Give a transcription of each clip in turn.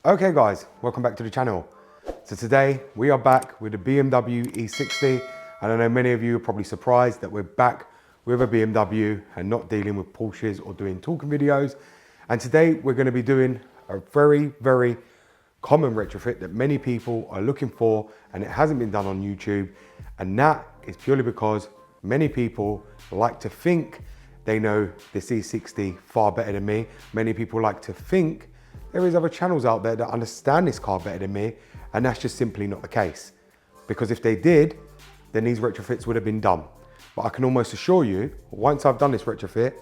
Okay guys, welcome back to the channel. So today we are back with the BMW E60. And I know many of you are probably surprised that we're back with a BMW and not dealing with Porsches or doing talking videos. And today we're going to be doing a very, very common retrofit that many people are looking for, and it hasn't been done on YouTube. And that is purely because many people like to think they know this E60 far better than me. Many people like to think there is other channels out there that understand this car better than me, and that's just simply not the case. Because if they did, then these retrofits would have been done. But I can almost assure you, once I've done this retrofit,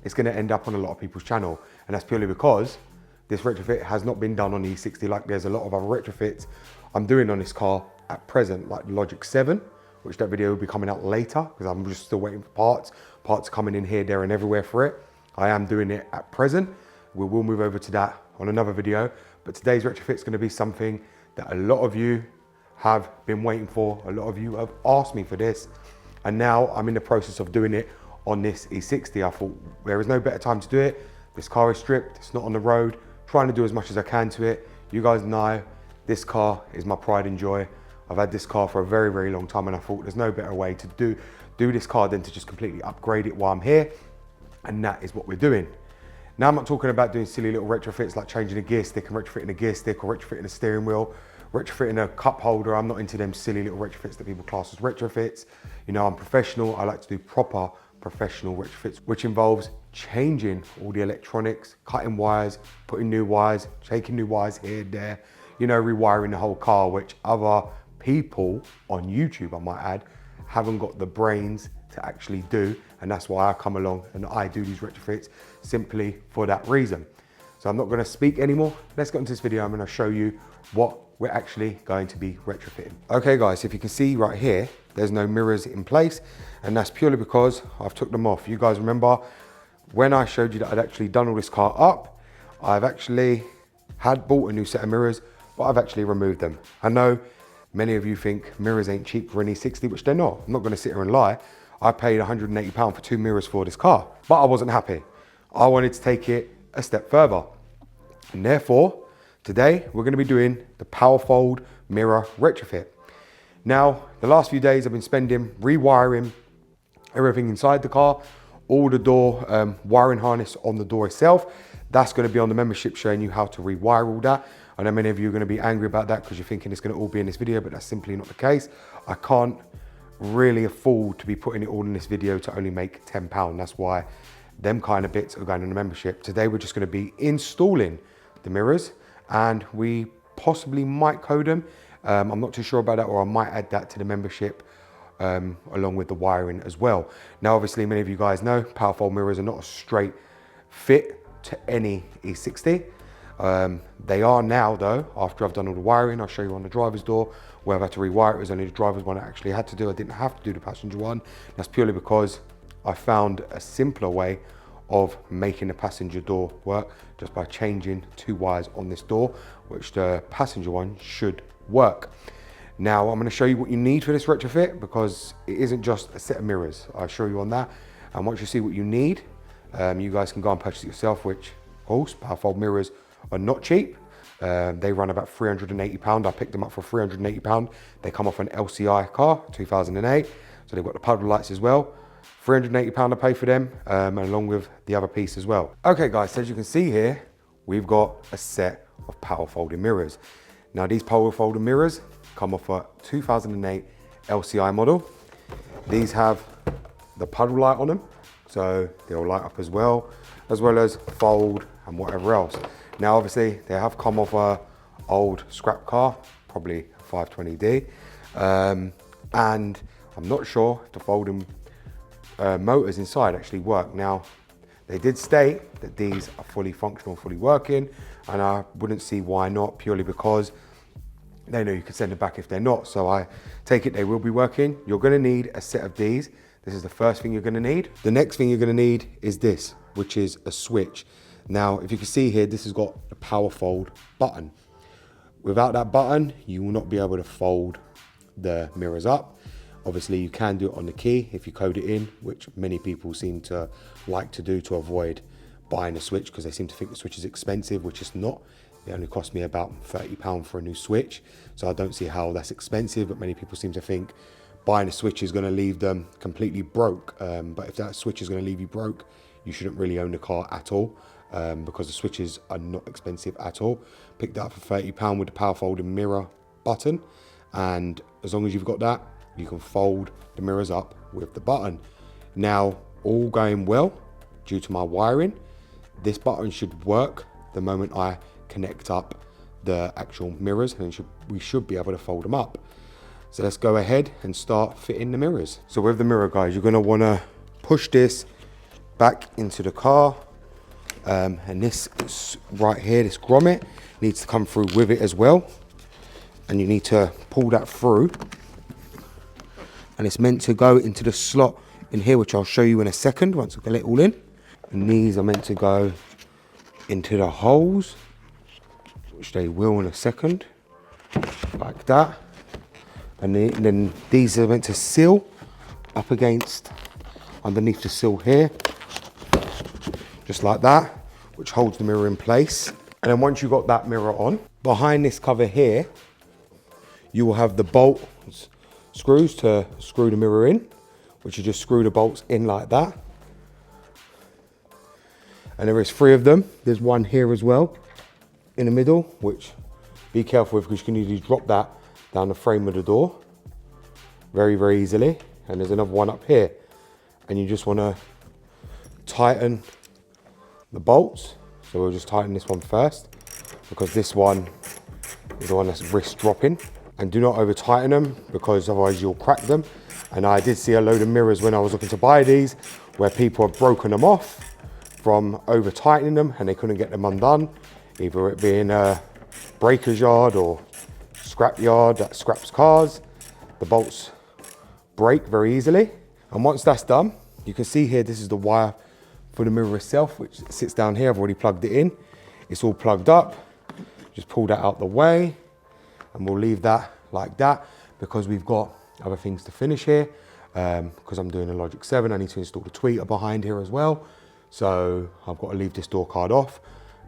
it's gonna end up on a lot of people's channel. And that's purely because this retrofit has not been done on the E60 like there's a lot of other retrofits I'm doing on this car at present, like the Logic 7, which that video will be coming out later because I'm just still waiting for parts. Parts coming in here, there and everywhere for it. I am doing it at present. We will move over to that on another video, but today's retrofit is going to be something that a lot of you have been waiting for. A lot of you have asked me for this, and now I'm in the process of doing it on this E60. I thought there is no better time to do it. This car is stripped, it's not on the road, trying to do as much as I can to it. You guys know this car is my pride and joy. I've had this car for a very, very long time, and I thought there's no better way to do this car than to just completely upgrade it while I'm here, and that is what we're doing. Now, I'm not talking about doing silly little retrofits like changing a gear stick and retrofitting a gear stick or retrofitting a steering wheel, retrofitting a cup holder. I'm not into them silly little retrofits that people class as retrofits. You know, I'm professional. I like to do proper professional retrofits, which involves changing all the electronics, cutting wires, putting new wires, taking new wires here and there, you know, rewiring the whole car, which other people on YouTube, I might add, haven't got the brains to actually do. And that's why I come along and I do these retrofits simply for that reason. So I'm not going to speak anymore. Let's get into this video. I'm going to show you what we're actually going to be retrofitting. Okay guys, if you can see right here, there's no mirrors in place, and that's purely because I've took them off. You guys remember when I showed you that I'd actually done all this car up, I've actually had bought a new set of mirrors, but I've actually removed them. I know many of you think mirrors ain't cheap for an E60, which they're not. I'm not going to sit here and lie. I paid £180 for 2 mirrors for this car, but I wasn't happy. I wanted to take it a step further. And therefore, today we're going to be doing the Power Fold mirror retrofit. Now, the last few days I've been spending rewiring everything inside the car, all the door wiring harness on the door itself. That's going to be on the membership, showing you how to rewire all that. I know many of you are going to be angry about that because you're thinking it's going to all be in this video, but that's simply not the case. I can't really afford to be putting it all in this video to only make £10. That's why them kind of bits are going in the membership. Today we're just going to be installing the mirrors, and we possibly might code them. I'm not too sure about that, or I might add that to the membership along with the wiring as well. Now obviously many of you guys know Power Fold mirrors are not a straight fit to any E60. They are now though, after I've done all the wiring. I'll show you on the driver's door where I've had to rewire it. It was only the driver's one I actually had to do. I didn't have to do the passenger one. That's purely because I found a simpler way of making the passenger door work just by changing 2 wires on this door, which the passenger one should work. Now I'm going to show you what you need for this retrofit, because it isn't just a set of mirrors. I'll show you on that, and once you see what you need, you guys can go and purchase it yourself, which of course Power Fold mirrors are not cheap. They run about £380. I picked them up for £380. They come off an LCI car, 2008. So they've got the puddle lights as well. £380 I pay for them, and along with the other piece as well. Okay guys, so as you can see here, we've got a set of power folding mirrors. Now these power folding mirrors come off a 2008 LCI model. These have the puddle light on them, so they'll light up as well as fold and whatever else. Now obviously they have come off a old scrap car, probably a 520D, and I'm not sure if the folding motors inside actually work. Now they did state that these are fully functional, fully working, and I wouldn't see why not, purely because they know you can send them back if they're not. So I take it they will be working. You're going to need a set of these. This is the first thing you're going to need. The next thing you're going to need is this, which is a switch. Now, if you can see here, this has got the Power Fold button. Without that button, you will not be able to fold the mirrors up. Obviously, you can do it on the key if you code it in, which many people seem to like to do to avoid buying a switch, because they seem to think the switch is expensive, which it's not. It only cost me about £30 for a new switch. So I don't see how that's expensive, but many people seem to think buying a switch is going to leave them completely broke. But if that switch is going to leave you broke, you shouldn't really own the car at all, because the switches are not expensive at all. Picked that up for £30 with the power folding mirror button. And as long as you've got that, you can fold the mirrors up with the button. Now, all going well, due to my wiring, this button should work the moment I connect up the actual mirrors, and we should be able to fold them up. So let's go ahead and start fitting the mirrors. So with the mirror, guys, you're gonna wanna push this back into the car. And this right here, this grommet, needs to come through with it as well. And you need to pull that through. And it's meant to go into the slot in here, which I'll show you in a second once I get it all in. And these are meant to go into the holes, which they will in a second, like that. And then these are meant to seal up against, underneath the sill here, just like that, which holds the mirror in place. And then once you've got that mirror on, behind this cover here, you will have the bolt screws to screw the mirror in, which you just screw the bolts in like that. And there is 3 of them. There's one here as well in the middle, which be careful with, because you can easily drop that down the frame of the door very, very easily. And there's another one up here. And you just want to tighten the bolts. So we'll just tighten this one first, because this one is the one that's risk dropping. And do not over tighten them, because otherwise you'll crack them. And I did see a load of mirrors when I was looking to buy these, where people have broken them off from over tightening them and they couldn't get them undone. Either it being a breaker's yard or scrap yard that scraps cars. The bolts break very easily. And once that's done, you can see here, this is the wire for the mirror itself, which sits down here. I've already plugged it in. It's all plugged up. Just pull that out the way, and we'll leave that like that, because we've got other things to finish here. Because I'm doing a Logic 7, I need to install the tweeter behind here as well. So I've got to leave this door card off,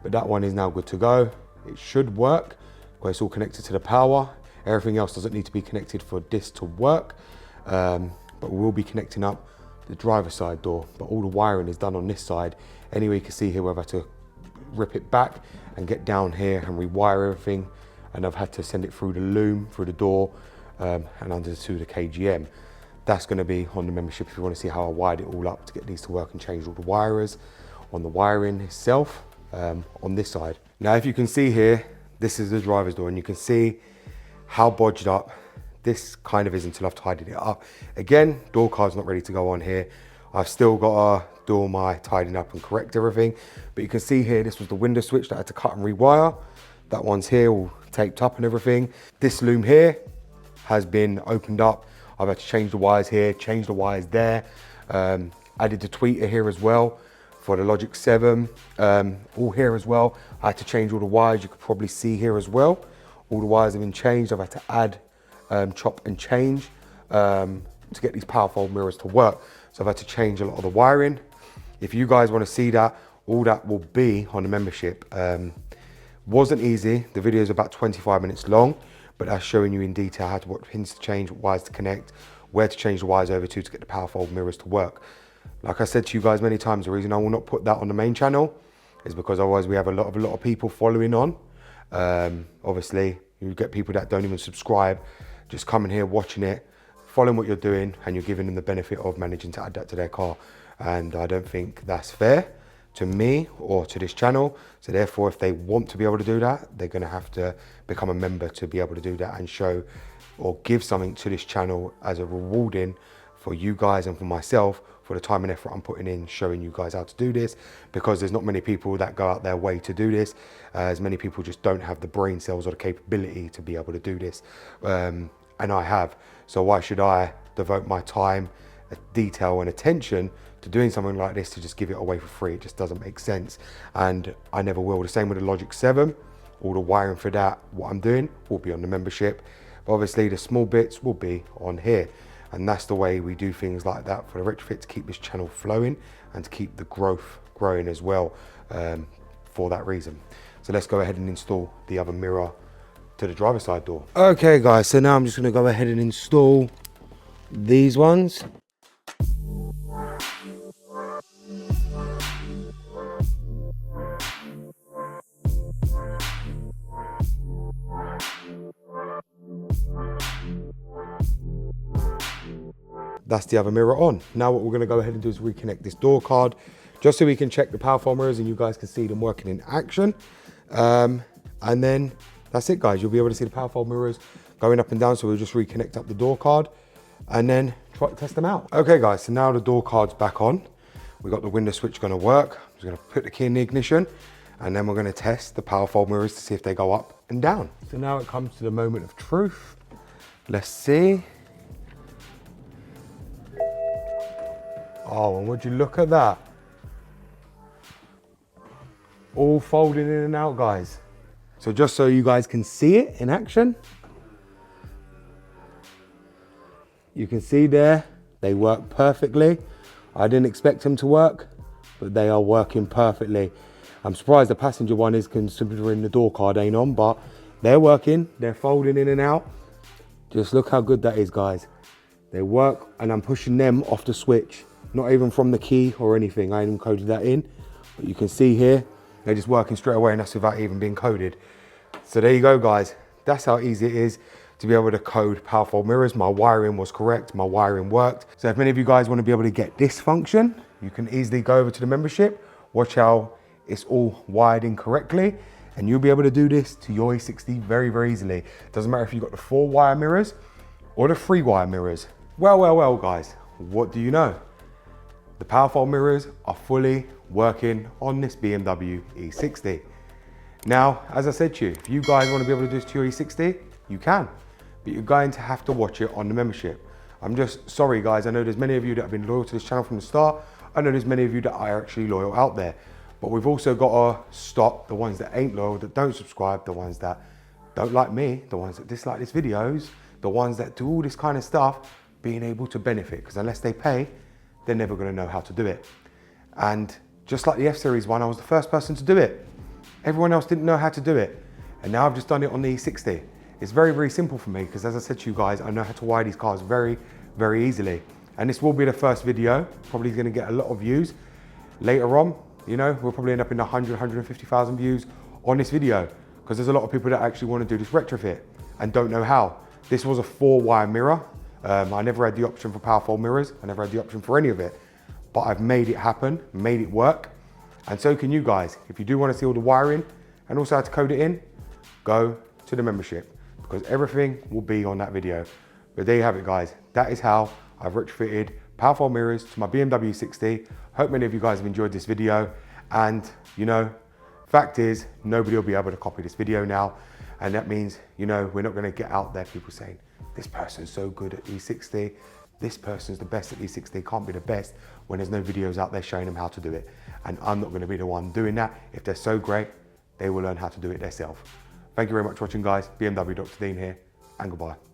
but that one is now good to go. It should work, where it's all connected to the power. Everything else doesn't need to be connected for this to work. But we will be connecting up the driver's side door, but all the wiring is done on this side. Anyway, you can see here where I've had to rip it back and get down here and rewire everything. And I've had to send it through the loom, through the door, and under to the KGM. That's going to be on the membership if you want to see how I wired it all up to get these to work and change all the wires on the wiring itself on this side. Now, if you can see here, this is the driver's door, and you can see how bodged up this kind of is until I've tidied it up. Again, door card's not ready to go on here. I've still got to do all my tidying up and correct everything. But you can see here, this was the window switch that I had to cut and rewire. That one's here, all taped up and everything. This loom here has been opened up. I've had to change the wires here, change the wires there. Added the tweeter here as well for the Logic 7. All here as well. I had to change all the wires. You could probably see here as well. All the wires have been changed. I've had to add, chop and change to get these power fold mirrors to work. So I've had to change a lot of the wiring. If you guys want to see that, all that will be on the membership. Wasn't easy. The video is about 25 minutes long, but that's showing you in detail how to, what pins to change, what wires to connect, where to change the wires over to get the power fold mirrors to work. Like I said to you guys many times, the reason I will not put that on the main channel is because otherwise we have a lot of people following on. Obviously, you get people that don't even subscribe, just coming here, watching it, following what you're doing, and you're giving them the benefit of managing to add that to their car. And I don't think that's fair to me or to this channel. So therefore, if they want to be able to do that, they're going to have to become a member to be able to do that and show or give something to this channel as a rewarding for you guys and for myself for the time and effort I'm putting in showing you guys how to do this, because there's not many people that go out their way to do this. As many people just don't have the brain cells or the capability to be able to do this, and I have. So why should I devote my time, detail and attention to doing something like this to just give it away for free? It just doesn't make sense, and I never will. The same with the Logic 7. All the wiring for that, what I'm doing, will be on the membership. But obviously the small bits will be on here. And that's the way we do things like that for the Retrofit, to keep this channel flowing and to keep the growth growing as well, for that reason. So let's go ahead and install the other mirror to the driver's side door. Okay guys, so now I'm just gonna go ahead and install these ones. That's the other mirror on. Now what we're gonna go ahead and do is reconnect this door card, just so we can check the power fold mirrors and you guys can see them working in action. And then that's it guys, you'll be able to see the power fold mirrors going up and down. So we'll just reconnect up the door card and then try to test them out. Okay guys, so now the door card's back on. We've got the window switch gonna work. I'm just gonna put the key in the ignition and then we're gonna test the power fold mirrors to see if they go up and down. So now it comes to the moment of truth. Let's see. Oh, and would you look at that? All folding in and out, guys. So just so you guys can see it in action, you can see there, they work perfectly. I didn't expect them to work, but they are working perfectly. I'm surprised the passenger one is, considering the door card ain't on, but they're working, they're folding in and out. Just look how good that is, guys. They work, and I'm pushing them off the switch. Not even from the key or anything. I ain't even coded that in, but you can see here, they're just working straight away, and that's without even being coded. So there you go, guys. That's how easy it is to be able to code power fold mirrors. My wiring was correct, my wiring worked. So if many of you guys want to be able to get this function, you can easily go over to the membership, watch how it's all wired in correctly, and you'll be able to do this to your E60 very, very easily. Doesn't matter if you've got the 4-wire mirrors or the 3-wire mirrors. Well, guys, what do you know? The power fold mirrors are fully working on this BMW E60. Now, as I said to you, if you guys want to be able to do this to your E60, you can, but you're going to have to watch it on the membership. I'm just sorry, guys. I know there's many of you that have been loyal to this channel from the start. I know there's many of you that are actually loyal out there, but we've also got to stop the ones that ain't loyal, that don't subscribe, the ones that don't like me, the ones that dislike these videos, the ones that do all this kind of stuff, being able to benefit, because unless they pay, they're never going to know how to do it. And just like the F-Series one, I was the first person to do it. Everyone else didn't know how to do it. And now I've just done it on the E60. It's very, very simple for me, because as I said to you guys, I know how to wire these cars very, very easily. And this will be the first video, probably going to get a lot of views. Later on, you know, we'll probably end up in 100, 150,000 views on this video, because there's a lot of people that actually want to do this retrofit and don't know how. This was a 4-wire mirror. I never had the option for power fold mirrors. I never had the option for any of it, but I've made it happen, made it work. And so can you guys. If you do want to see all the wiring and also how to code it in, go to the membership, because everything will be on that video. But there you have it, guys. That is how I've retrofitted power fold mirrors to my BMW E60. Hope many of you guys have enjoyed this video. And you know, fact is, nobody will be able to copy this video now. And that means, you know, we're not going to get out there people saying, this person's so good at E60, this person's the best at E60, can't be the best, when there's no videos out there showing them how to do it. And I'm not going to be the one doing that. If they're so great, they will learn how to do it themselves. Thank you very much for watching, guys. BMW Dr. Dean here, and goodbye.